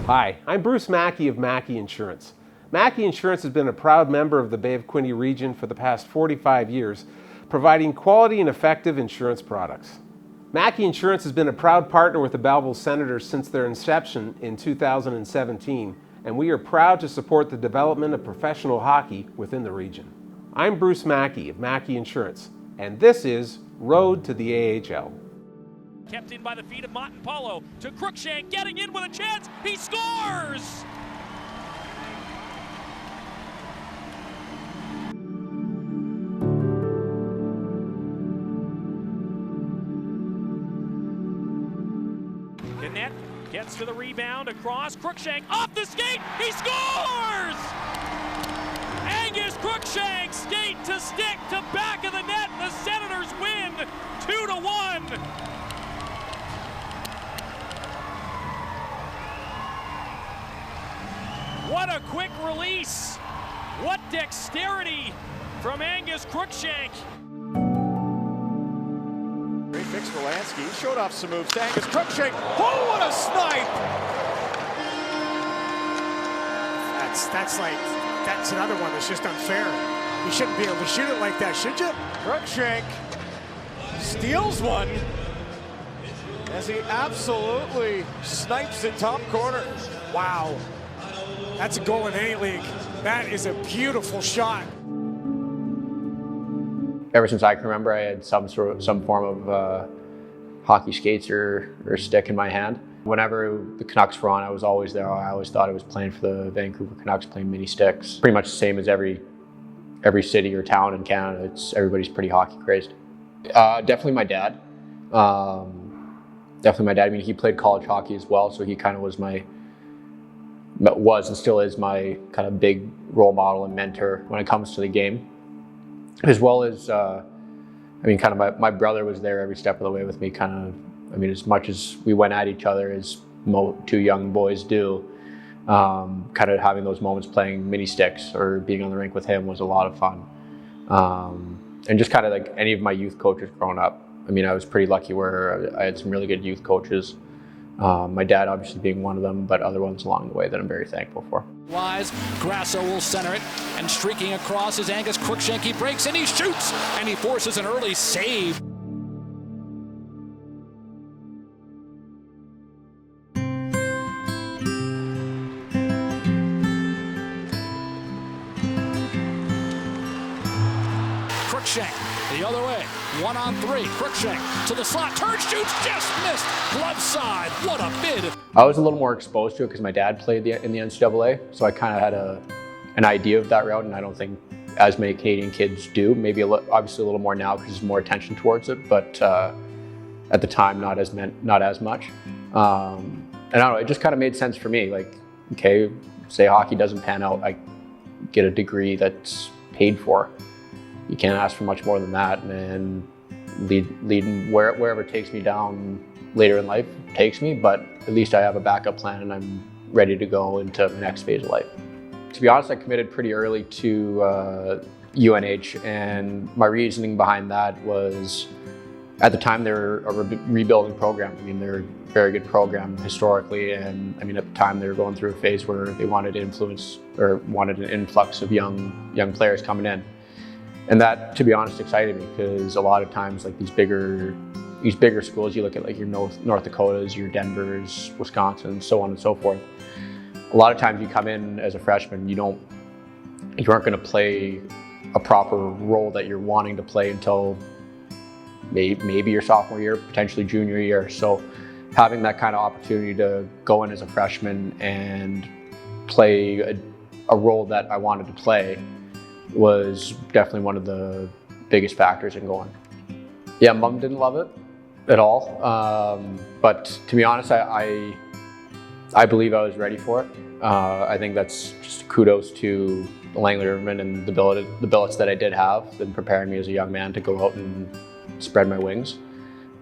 Hi, I'm Bruce Mackay of Mackay Insurance. Mackay Insurance has been a proud member of the Bay of Quinte region for the past 45 years, providing quality and effective insurance products. Mackay Insurance has been a proud partner with the Belleville Senators since their inception in 2017, and we are proud to support the development of professional hockey within the region. I'm Bruce Mackay of Mackay Insurance, and this is Road to the AHL. Kept in by the feet of Montemapolo to Crookshank, getting in with a chance. He scores! Gannett gets to the rebound across. Crookshank off the skate. He scores! Angus Crookshank skate to stick to back of the net. The Senators win 2-1. What a quick release! What dexterity from Angus Crookshank! Great fix for Lansky. He showed off some moves to Angus Crookshank. Oh, what a snipe! That's another one that's just unfair. You shouldn't be able to shoot it like that, should you? Crookshank steals one as he absolutely snipes in top corner. Wow. That's a goal in any league. That is a beautiful shot. Ever since I can remember, I had some form of hockey skates or stick in my hand. Whenever the Canucks were on, I was always there. I always thought I was playing for the Vancouver Canucks, playing mini sticks. Pretty much the same as every city or town in Canada. Everybody's pretty hockey crazed. Definitely my dad. Definitely my dad. I mean, he played college hockey as well, so he kind of was and still is my kind of big role model and mentor when it comes to the game. As well as, kind of my brother was there every step of the way with me, as much as we went at each other as two young boys do, kind of having those moments playing mini sticks or being on the rink with him was a lot of fun. And just kind of like any of my youth coaches growing up. I mean, I was pretty lucky where I had some really good youth coaches. My dad obviously being one of them, but other ones along the way that I'm very thankful for. Wise, Grasso will center it, and streaking across is Angus Crookshank. He breaks and he shoots, and he forces an early save. Crookshank the other way, 1-on-3. Crookshank to the slot, turns, shoots, just missed. Glove side, what a bid. I was a little more exposed to it because my dad played in the NCAA, so I kind of had an idea of that route, and I don't think as many Canadian kids do. Maybe obviously a little more now because there's more attention towards it, but at the time not as much. And I don't know, it just kind of made sense for me. Like, okay, say hockey doesn't pan out, I get a degree that's paid for. You can't ask for much more than that, and leading wherever it takes me down later in life takes me, but at least I have a backup plan and I'm ready to go into the next phase of life. To be honest, I committed pretty early to UNH, and my reasoning behind that was at the time they were a rebuilding program. I mean, they're a very good program historically, and I mean, at the time they were going through a phase where they wanted an influx of young players coming in. And that, to be honest, excited me because a lot of times, like these bigger schools, you look at like your North Dakotas, your Denvers, Wisconsin, so on and so forth. A lot of times you come in as a freshman, you aren't going to play a proper role that you're wanting to play until maybe your sophomore year, potentially junior year. So having that kind of opportunity to go in as a freshman and play a role that I wanted to play was definitely one of the biggest factors in going. Yeah, Mom didn't love it at all, but to be honest, I believe I was ready for it. I think that's just kudos to the Langley Rivermen and the billets that I did have in preparing me as a young man to go out and spread my wings.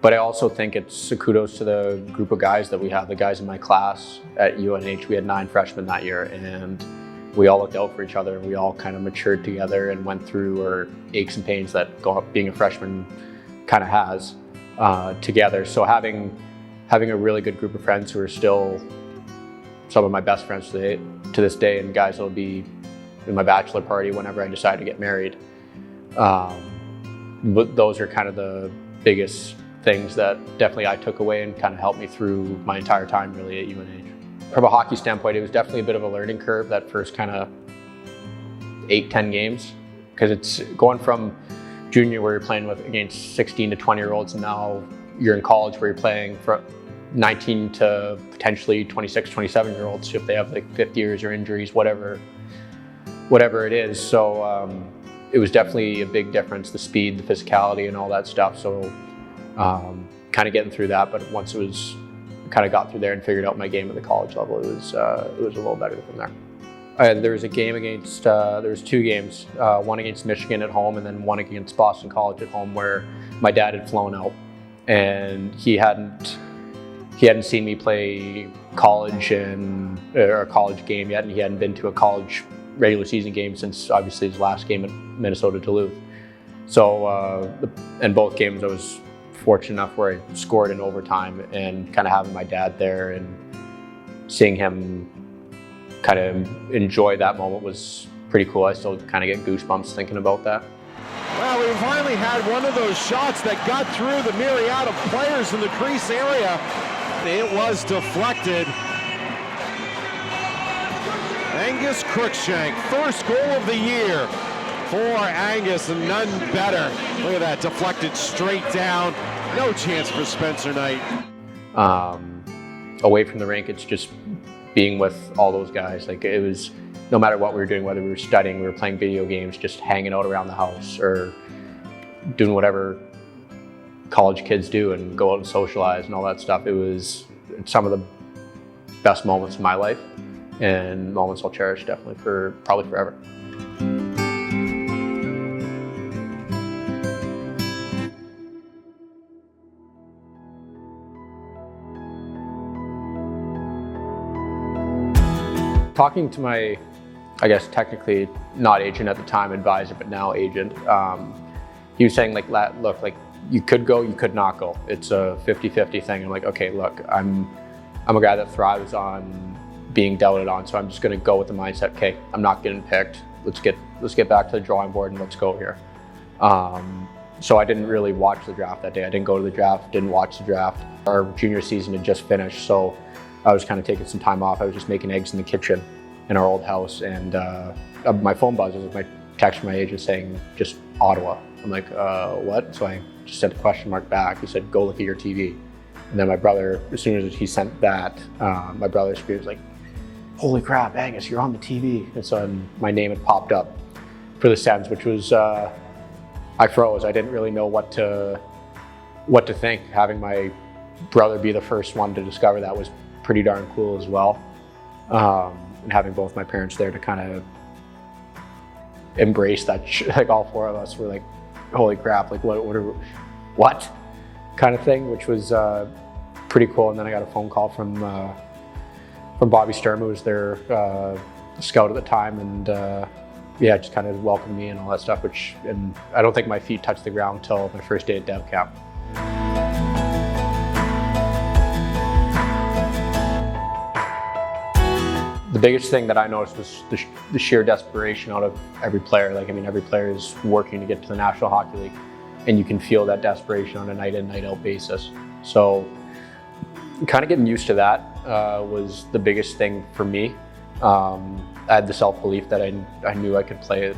But I also think it's a kudos to the group of guys that we have, the guys in my class at UNH. We had 9 freshmen that year, and we all looked out for each other. We all kind of matured together and went through our aches and pains that being a freshman kind of has together. So having a really good group of friends who are still some of my best friends to this day, and guys that'll be in my bachelor party whenever I decide to get married. But those are kind of the biggest things that definitely I took away and kind of helped me through my entire time really at UNH. From a hockey standpoint, it was definitely a bit of a learning curve that first kind of 8-10 games, because it's going from junior where you're playing against 16 to 20-year-olds, and now you're in college where you're playing for 19 to potentially 26, 27-year-olds if they have like 5th years or injuries, whatever it is. So it was definitely a big difference, the speed, the physicality, and all that stuff. So kind of getting through that, but once it was kind of got through there and figured out my game at the college level, it was a little better from there. There was a game against, there was 2 games, one against Michigan at home and then one against Boston College at home, where my dad had flown out and he hadn't seen me play college or a college game yet, and he hadn't been to a college regular season game since obviously his last game at Minnesota Duluth. So in both games I was fortunate enough where I scored in overtime, and kind of having my dad there and seeing him kind of enjoy that moment was pretty cool. I still kind of get goosebumps thinking about that. Well, we finally had one of those shots that got through the myriad of players in the crease area. It was deflected. Angus Crookshank, first goal of the year for Angus, and none better. Look at that, deflected straight down. No chance for Spencer Knight. Away from the rink, it's just being with all those guys. Like, it was, no matter what we were doing, whether we were studying, we were playing video games, just hanging out around the house, or doing whatever college kids do and go out and socialize and all that stuff. It was some of the best moments of my life, and moments I'll cherish definitely for probably forever. Talking to my, I guess technically not agent at the time, advisor, but now agent, he was saying like, look, like you could go, you could not go. It's a 50-50 thing. I'm like, okay, look, I'm a guy that thrives on being doubted on, so I'm just gonna go with the mindset, okay, I'm not getting picked. Let's get back to the drawing board and let's go here. So I didn't really watch the draft that day. I didn't go to the draft, didn't watch the draft. Our junior season had just finished, so I was kind of taking some time off. I was just making eggs in the kitchen in our old house, and my phone buzzed. It was my text from my agent saying, just Ottawa. I'm like, what? So I just sent a question mark back. He said, go look at your TV. And then my brother, as soon as he sent that, my brother was like, holy crap, Angus, you're on the TV. And so my name had popped up for the Sens, which was, I froze. I didn't really know what to think. Having my brother be the first one to discover that was pretty darn cool as well. And having both my parents there to kind of embrace that, like all 4 of us were like, holy crap, like what kind of thing, which was pretty cool. And then I got a phone call from Bobby Sturm, who was their scout at the time, and yeah, just kind of welcomed me and all that stuff, and I don't think my feet touched the ground until my first day at dev camp. The biggest thing that I noticed was the sheer desperation out of every player. Like, I mean, every player is working to get to the National Hockey League, and you can feel that desperation on a night in, night out basis. So kind of getting used to that was the biggest thing for me. I had the self-belief that I knew I could play at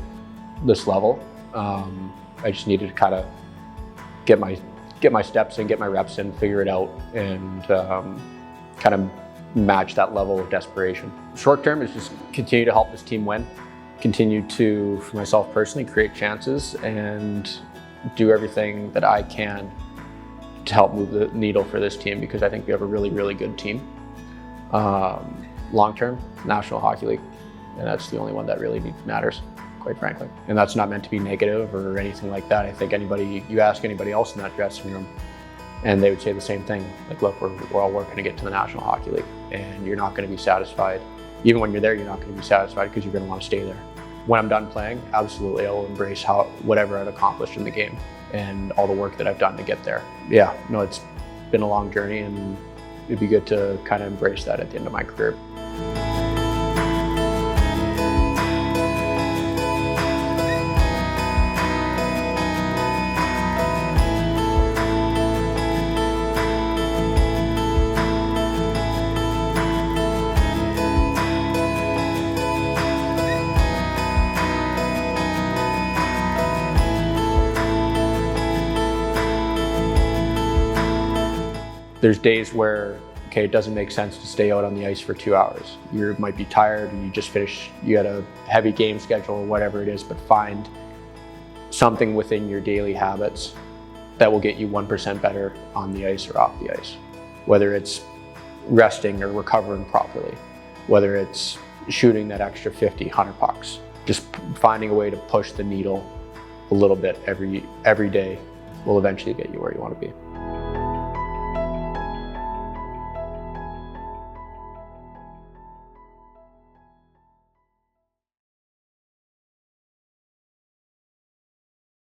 this level. I just needed to kind of get my steps in, get my reps in, figure it out, and kind of match that level of desperation. Short term is just continue to help this team win, continue to, for myself personally, create chances and do everything that I can to help move the needle for this team, because I think we have a really, really good team. Long term, National Hockey League, and that's the only one that really matters, quite frankly. And that's not meant to be negative or anything like that. I think you ask anybody else in that dressing room, and they would say the same thing. Like, look, we're all working to get to the National Hockey League, and you're not going to be satisfied. Even when you're there, you're not going to be satisfied because you're going to want to stay there. When I'm done playing, absolutely, I will embrace whatever I've accomplished in the game and all the work that I've done to get there. Yeah, no, it's been a long journey, and it'd be good to kind of embrace that at the end of my career. There's days where, okay, it doesn't make sense to stay out on the ice for 2 hours. You might be tired, or you just finished, you got a heavy game schedule or whatever it is, but find something within your daily habits that will get you 1% better on the ice or off the ice. Whether it's resting or recovering properly, whether it's shooting that extra 50, 100 pucks. Just finding a way to push the needle a little bit every day will eventually get you where you want to be.